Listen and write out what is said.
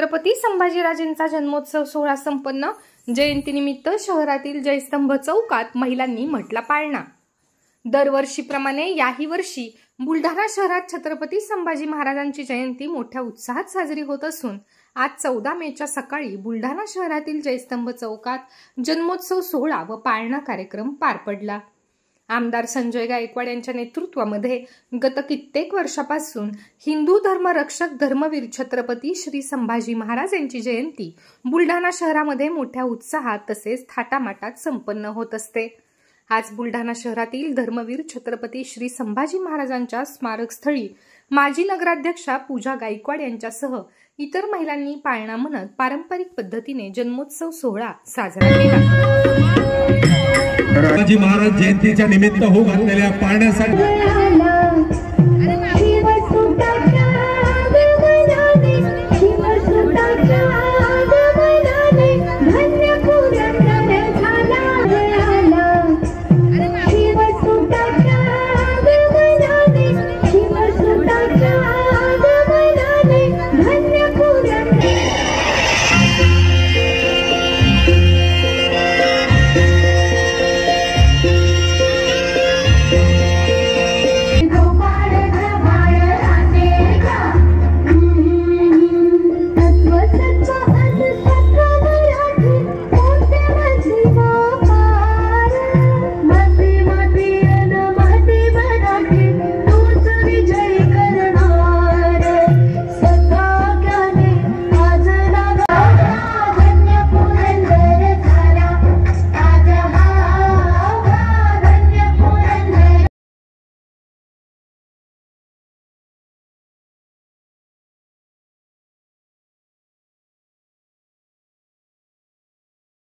छत्रपती संभाजीराजेंचा जन्मोत्सव सोहळा संपन्न। जयंतीनिमित्त शहरातील जयस्तंभ चौकात महिलांनी म्हटला पाळणा। दरवर्षीप्रमाणे याही वर्षी बुलढाणा शहरात छत्रपती संभाजी महाराजांची जयंती मोठ्या उत्साहात साजरी होत असून आज 14 मेच्या सकाळी बुलढाणा शहरातील जयस्तंभ चौकात जन्मोत्सव सोहळा व पाळणा कार्यक्रम पार पडला। आमदार संजय गायकवाड यांच्या नेतृत्वामध्ये गत कित्येक वर्षापासून हिंदू धर्मरक्षक धर्मवीर छत्रपती श्री संभाजी महाराज यांची जयंती बुलढाणा शहरामध्ये मोठ्या उत्साहात तसेच थाटामाटात संपन्न होत असते। आज बुलढाणा शहरातील धर्मवीर छत्रपती श्री संभाजी महाराजांच्या स्मारकस्थळी माजी नगराध्यक्षा पूजा गायकवाड यांच्यासह इतर महिलांनी पाळणा म्हणत पारंपरिक पद्धतीने जन्मोत्सव सोहळा साजरा केला। संभाजी महाराज जयंतीच्या निमित्त होऊ घातलेल्या पाळण्यासाठी